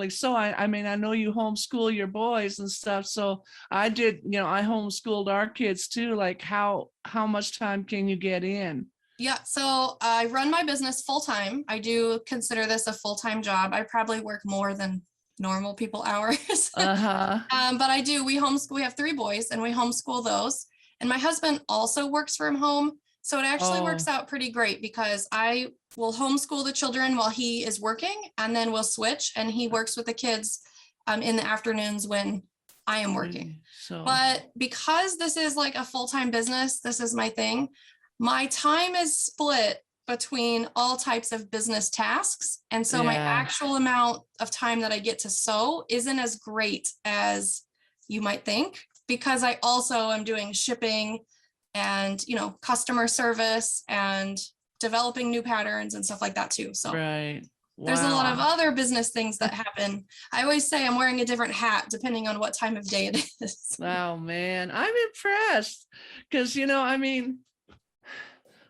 apparently so. I mean, I know you homeschool your boys and stuff. So I did, I homeschooled our kids too. Like how much time can you get in? Yeah, so I run my business full time. I do consider this a full-time job. I probably work more than normal people hours. Uh-huh. But we homeschool, we have 3 boys and we homeschool those. And my husband also works from home. So it actually works out pretty great because I will homeschool the children while he is working, and then we'll switch and he works with the kids in the afternoons when I am working. But because this is like a full-time business, this is my thing. My time is split between all types of business tasks. And so my actual amount of time that I get to sew isn't as great as you might think, because I also am doing shipping and, customer service and developing new patterns and stuff like that too. So there's a lot of other business things that happen. I always say I'm wearing a different hat depending on what time of day it is. Wow, man, I'm impressed because, I mean,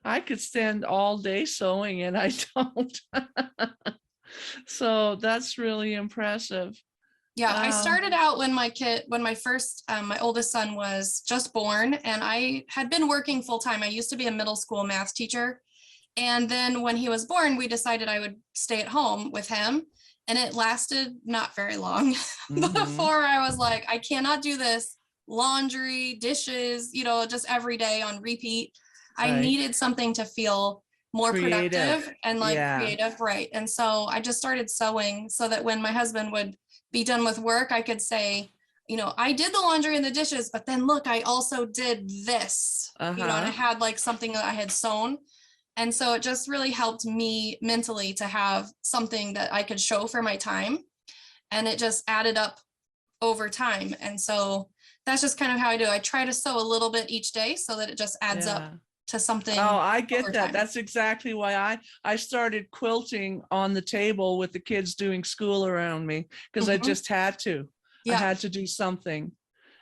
I could stand all day sewing and I don't. So that's really impressive. Yeah, I started out when my oldest son was just born, and I had been working full time. I used to be a middle school math teacher. And then when he was born, we decided I would stay at home with him. And it lasted not very long before I was like, I cannot do this. Laundry, dishes, just every day on repeat. I needed something to feel more productive and creative. Right. And so I just started sewing so that when my husband would be done with work, I could say, I did the laundry and the dishes, but then look, I also did this, and I had like something that I had sewn. And so it just really helped me mentally to have something that I could show for my time. And it just added up over time. And so that's just kind of how I do. I try to sew a little bit each day so that it just adds up to something. Oh, I get that. Time. That's exactly why I started quilting on the table with the kids doing school around me, because I just had to. I had to do something.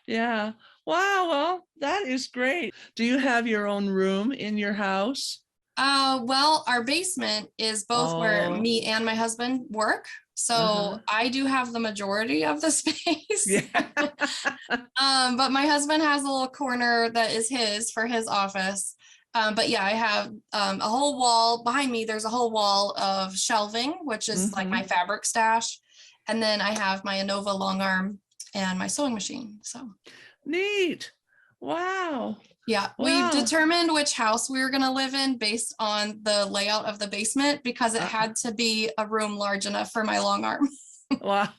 Yeah. Wow. Well, that is great. Do you have your own room in your house? Well, our basement is both where me and my husband work. So I do have the majority of the space. But my husband has a little corner that is his for his office. But yeah, I have a whole wall behind me. There's a whole wall of shelving, which is like my fabric stash. And then I have my Anova long arm and my sewing machine. So neat. Wow. Yeah, we determined which house we were going to live in based on the layout of the basement, because it had to be a room large enough for my long arm. Wow.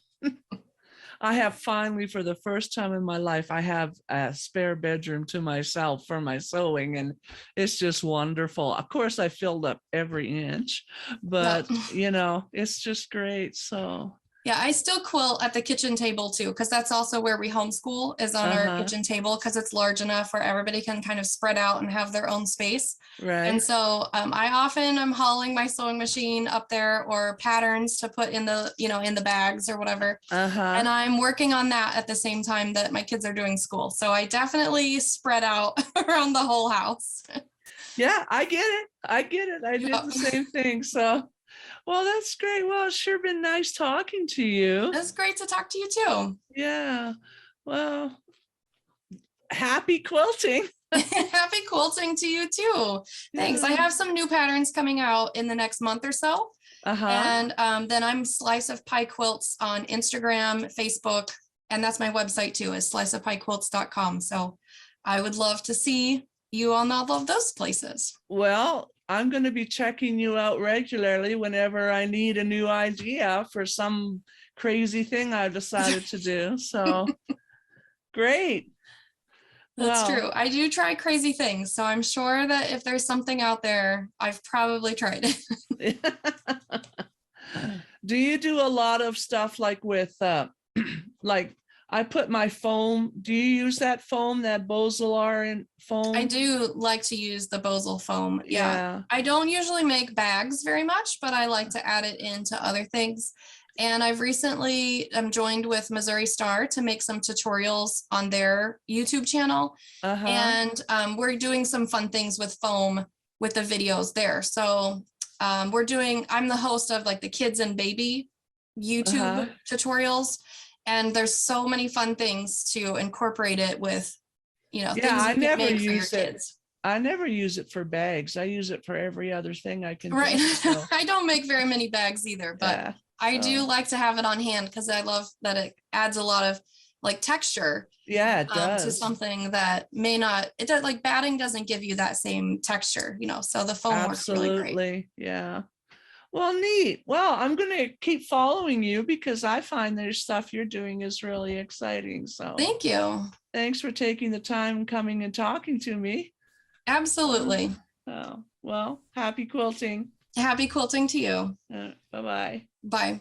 I have finally, for the first time in my life, I have a spare bedroom to myself for my sewing, and it's just wonderful. Of course, I filled up every inch, but it's just great. So yeah, I still quilt at the kitchen table too, because that's also where we homeschool, is on our kitchen table, because it's large enough where everybody can kind of spread out and have their own space. Right. And so I often am hauling my sewing machine up there, or patterns to put in the, in the bags or whatever. And I'm working on that at the same time that my kids are doing school. So I definitely spread out around the whole house. Yeah, I get it. I did the same thing. So. Well, that's great. Well, it's sure been nice talking to you. It's great to talk to you too. Yeah. Well, happy quilting. Happy quilting to you too. Thanks. I have some new patterns coming out in the next month or so. And then I'm Slice of Pie Quilts on Instagram, Facebook, and that's my website too, is sliceofpiequilts.com. So I would love to see you on all of those places. Well, I'm going to be checking you out regularly whenever I need a new idea for some crazy thing I've decided to do. So great. That's true. I do try crazy things. So I'm sure that if there's something out there, I've probably tried it. Do you do a lot of stuff like with like I put my foam. Do you use that foam, that Boselaar foam? I do like to use the Bosel foam. Yeah. I don't usually make bags very much, but I like to add it into other things. And I've recently joined with Missouri Star to make some tutorials on their YouTube channel. And we're doing some fun things with foam with the videos there. So I'm the host of like the kids and baby YouTube tutorials, and there's so many fun things to incorporate it with, Yeah, things I you can never make for your use it. kids. I never use it for bags. I use it for every other thing I can Right. think of. I don't make very many bags either, but Yeah. I do like to have it on hand because I love that it adds a lot of like texture Yeah, it to does. something that may not, it does, like batting doesn't give you that same texture, so the foam works really great. Absolutely. Yeah. Well, neat. Well, I'm going to keep following you because I find there's stuff you're doing is really exciting. So Thank you. thanks for taking the time and coming and talking to me. Absolutely. Well, happy quilting. Happy quilting to you. Bye-bye. Bye.